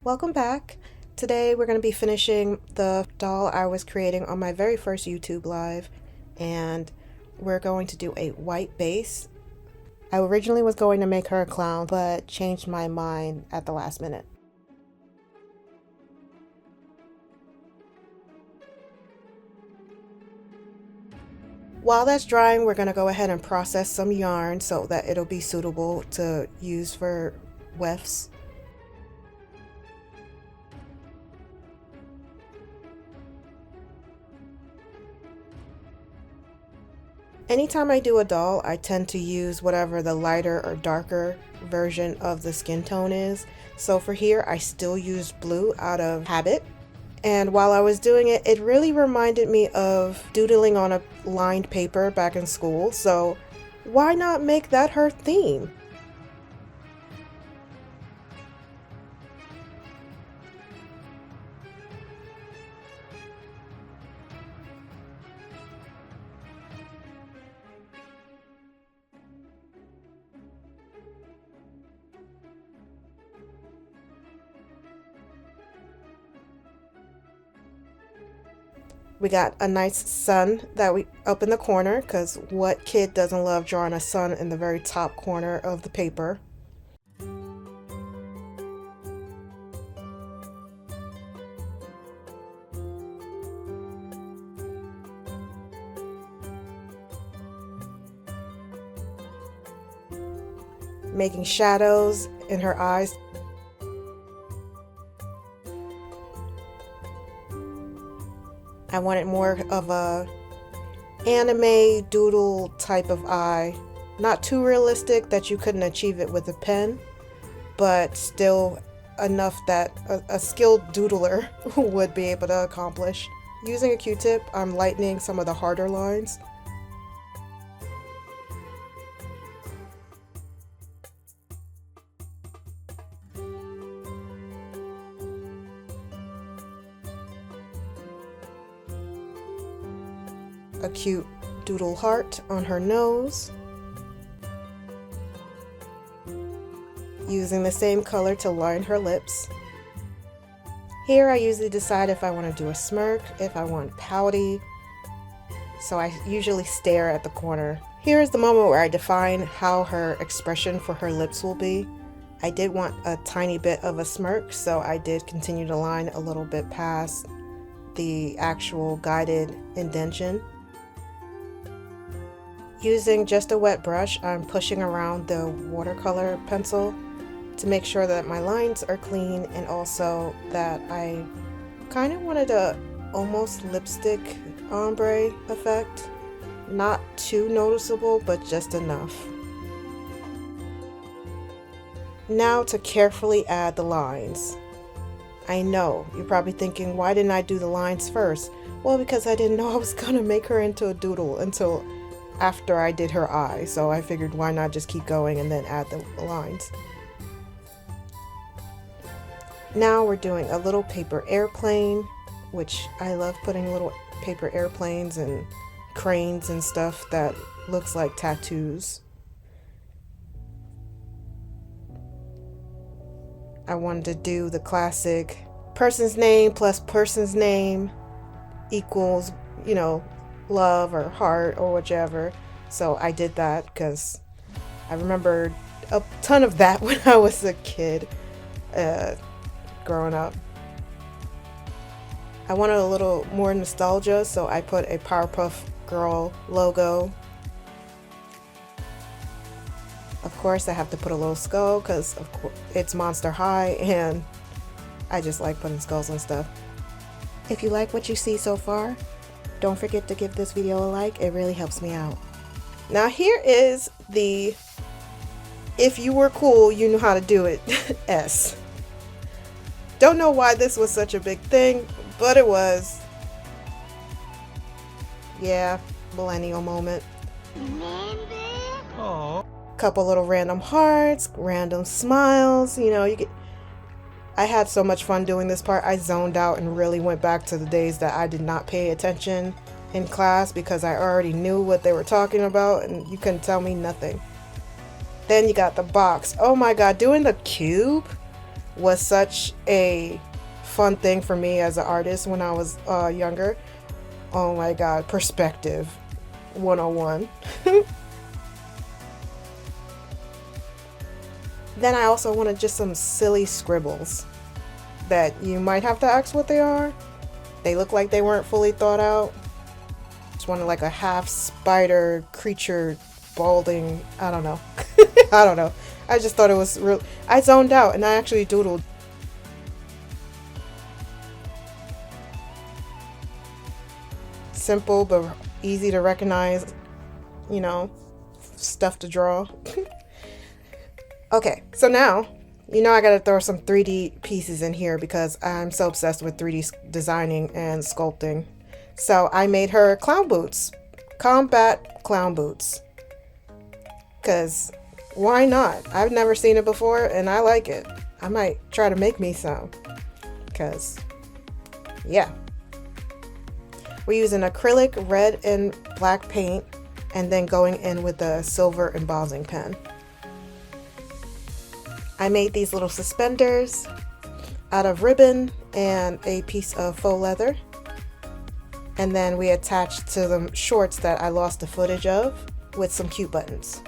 Welcome back. Today we're going to be finishing the doll I was creating on my very first YouTube live, and we're going to do a white base. I originally was going to make her a clown, but changed my mind at the last minute. While that's drying, we're going to go ahead and process some yarn so that it'll be suitable to use for wefts. Anytime I do a doll, I tend to use whatever the lighter or darker version of the skin tone is. So for here, I still used blue out of habit. And while I was doing it, it really reminded me of doodling on a lined paper back in school. So why not make that her theme? We got a nice sun that we up in the corner, because what kid doesn't love drawing a sun in the very top corner of the paper? Making shadows in her eyes. I wanted more of a anime doodle type of eye. Not too realistic that you couldn't achieve it with a pen, but still enough that a skilled doodler would be able to accomplish. Using a Q-tip, I'm lightening some of the harder lines. A cute doodle heart on her nose. Using the same color to line her lips. Here I usually decide if I want to do a smirk, if I want pouty. So I usually stare at the corner. Here is the moment where I define how her expression for her lips will be. I did want a tiny bit of a smirk, so I did continue to line a little bit past the actual guided indentation. Using just a wet brush, I'm pushing around the watercolor pencil to make sure that my lines are clean, and also that I kind of wanted a almost lipstick ombre effect. Not too noticeable, but just enough. Now to carefully add the lines. I know, you're probably thinking, why didn't I do the lines first? Well, because I didn't know I was gonna make her into a doodle until after I did her eye, so I figured why not just keep going and then add the lines. Now we're doing a little paper airplane, which I love putting little paper airplanes and cranes and stuff that looks like tattoos. I wanted to do the classic person's name plus person's name equals, love or heart or whichever. So I did that because I remember a ton of that when I was a kid growing up. I wanted a little more nostalgia, so I put a Powerpuff Girl logo. Of course I have to put a little skull because of course it's Monster High and I just like putting skulls on stuff. If you like what you see so far, don't forget to give this video a like, it really helps me out. Now here is the if you were cool, you knew how to do it S. Don't know why this was such a big thing, but it was. Yeah, millennial moment. Aww. Couple little random hearts, random smiles, I had so much fun doing this part. I zoned out and really went back to the days that I did not pay attention in class because I already knew what they were talking about and you couldn't tell me nothing. Then you got the box. Oh my god, doing the cube was such a fun thing for me as an artist when I was younger. Oh my god, perspective 101. Then I also wanted just some silly scribbles that you might have to ask what they are. They look like they weren't fully thought out. Just wanted like a half spider creature balding. I don't know. I don't know. I just thought it was real. I zoned out and I actually doodled. Simple but easy to recognize, you know, stuff to draw. Okay, so now, you know I gotta throw some 3D pieces in here because I'm so obsessed with 3D designing and sculpting. So I made her clown boots, combat clown boots. Because why not? I've never seen it before and I like it. I might try to make me some. Because, yeah. We're using acrylic, red and black paint, and then going in with a silver embossing pen. I made these little suspenders out of ribbon and a piece of faux leather. And then we attached to them shorts that I lost the footage of with some cute buttons.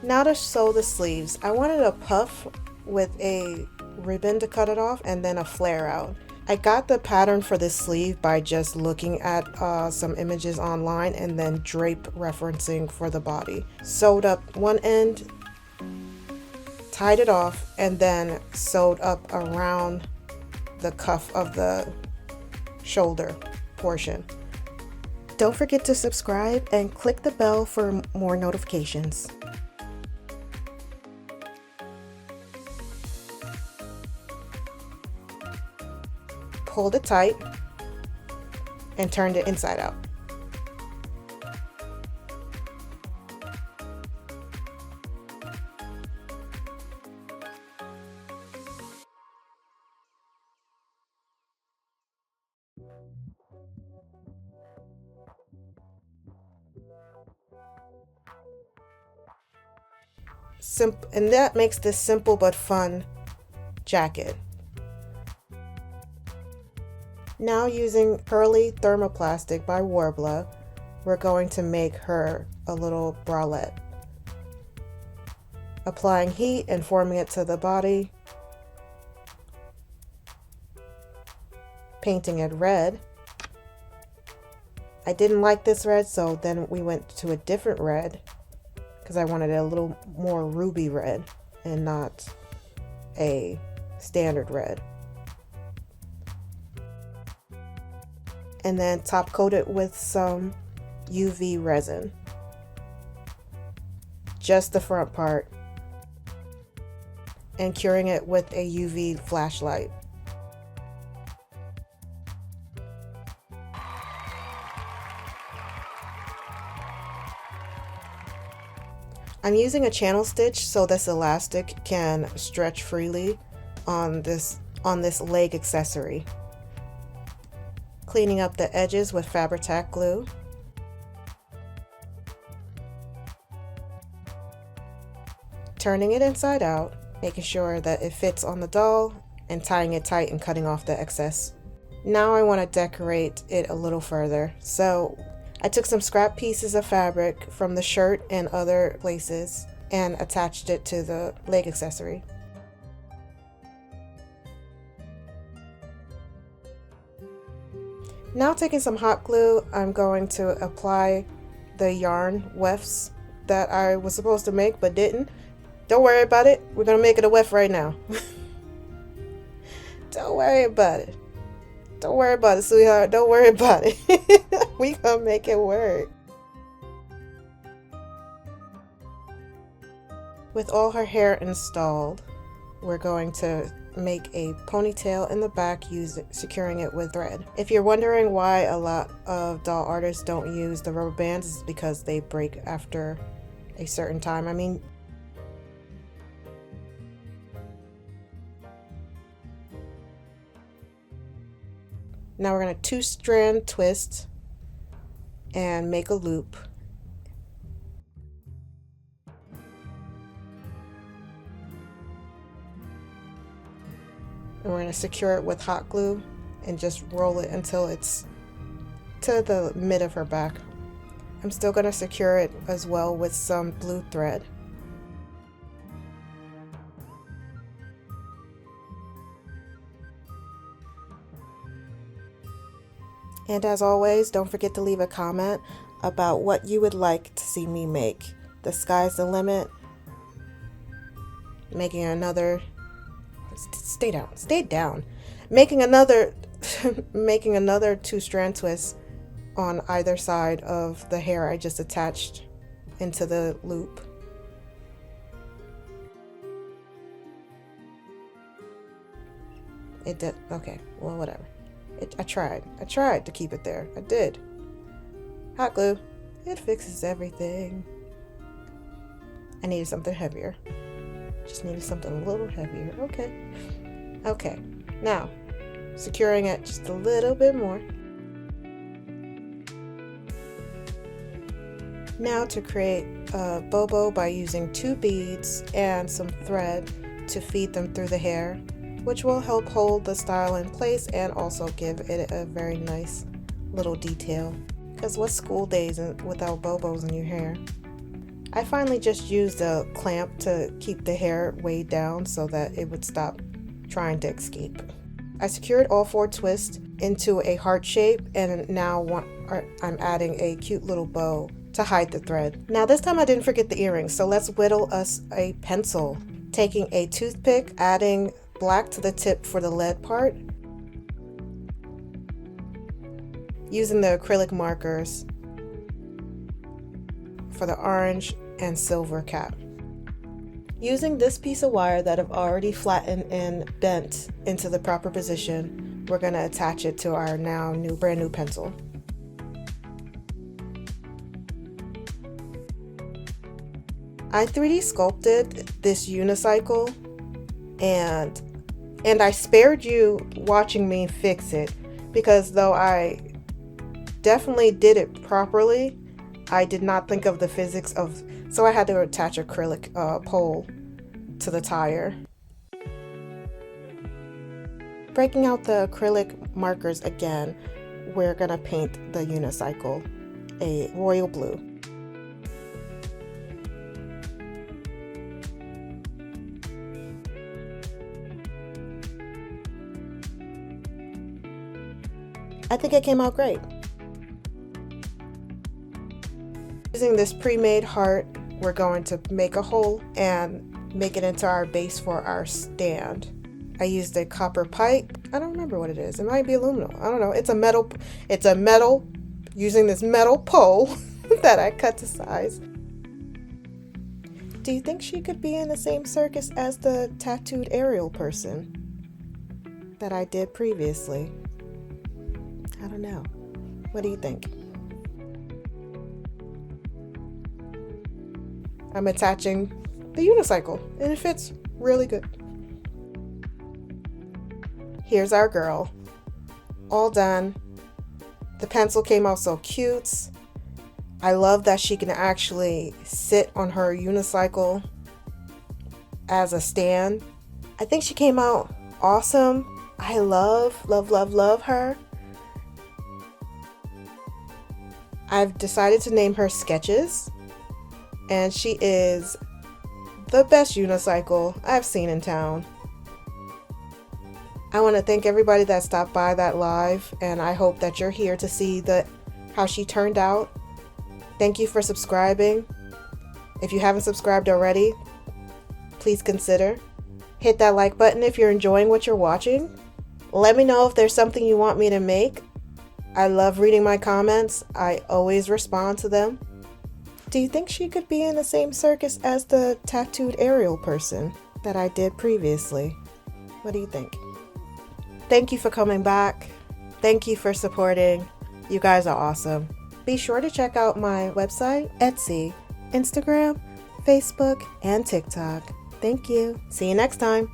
Now to sew the sleeves, I wanted a puff with a ribbon to cut it off and then a flare out. I got the pattern for this sleeve by just looking at some images online and then drape referencing for the body. Sewed up one end, tied it off, and then sewed up around the cuff of the shoulder portion. Don't forget to subscribe and click the bell for more notifications. Pulled it tight and turned it inside out. And that makes this simple but fun jacket. Now using Pearly Thermoplastic by Warbla, we're going to make her a little bralette. Applying heat and forming it to the body. Painting it red. I didn't like this red, so then we went to a different red because I wanted it a little more ruby red and not a standard red. And then top coat it with some UV resin. Just the front part. And curing it with a UV flashlight. I'm using a channel stitch so this elastic can stretch freely on this leg accessory. Cleaning up the edges with fabritac glue. Turning it inside out, making sure that it fits on the doll, and tying it tight and cutting off the excess. Now I want to decorate it a little further. So I took some scrap pieces of fabric from the shirt and other places and attached it to the leg accessory. Now taking some hot glue, I'm going to apply the yarn wefts that I was supposed to make but didn't. Don't worry about it. We're going to make it a weft right now. Don't worry about it. Don't worry about it, sweetheart. Don't worry about it. We gonna make it work. With all her hair installed, we're going to make a ponytail in the back, securing it with thread. If you're wondering why a lot of doll artists don't use the rubber bands, it's because they break after a certain time. I mean, now we're going to 2-strand twist and make a loop. And we're going to secure it with hot glue and just roll it until it's to the mid of her back. I'm still going to secure it as well with some blue thread. And as always, don't forget to leave a comment about what you would like to see me make. The sky's the limit. Making another, stay down. Making another, making another 2-strand twist on either side of the hair I just attached into the loop. It did, okay, well, whatever. I tried to keep it there. I did. Hot glue. It fixes everything. I needed something heavier. Just needed something a little heavier. Okay. Now, securing it just a little bit more. Now to create a bobo by using 2 beads and some thread to feed them through the hair, which will help hold the style in place and also give it a very nice little detail. Because what's school days without bobos in your hair? I finally just used a clamp to keep the hair weighed down so that it would stop trying to escape. I secured all 4 twists into a heart shape, and now I'm adding a cute little bow to hide the thread. Now this time I didn't forget the earrings, so let's whittle us a pencil. Taking a toothpick, adding black to the tip for the lead part, using the acrylic markers for the orange and silver cap. Using this piece of wire that I've already flattened and bent into the proper position, we're going to attach it to our brand new pencil. I 3D sculpted this unicycle and I spared you watching me fix it, because though I definitely did it properly, I did not think of the physics of, so I had to attach acrylic pole to the tire. Breaking out the acrylic markers again, we're gonna paint the unicycle a royal blue. I think it came out great. Using this pre-made heart, we're going to make a hole and make it into our base for our stand. I used a copper pipe. I don't remember what it is. It might be aluminum. I don't know. It's a metal using this metal pole that I cut to size. Do you think she could be in the same circus as the tattooed aerial person that I did previously? I don't know. What do you think? I'm attaching the unicycle and it fits really good. Here's our girl. All done. The pencil came out so cute. I love that she can actually sit on her unicycle as a stand. I think she came out awesome. I love her. I've decided to name her Sketches, and she is the best unicycle I've seen in town. I want to thank everybody that stopped by that live, and I hope that you're here to see how she turned out. Thank you for subscribing. If you haven't subscribed already, please consider. Hit that like button if you're enjoying what you're watching. Let me know if there's something you want me to make. I love reading my comments. I always respond to them. Do you think she could be in the same circus as the tattooed aerial person that I did previously? What do you think? Thank you for coming back. Thank you for supporting. You guys are awesome. Be sure to check out my website, Etsy, Instagram, Facebook, and TikTok. Thank you. See you next time.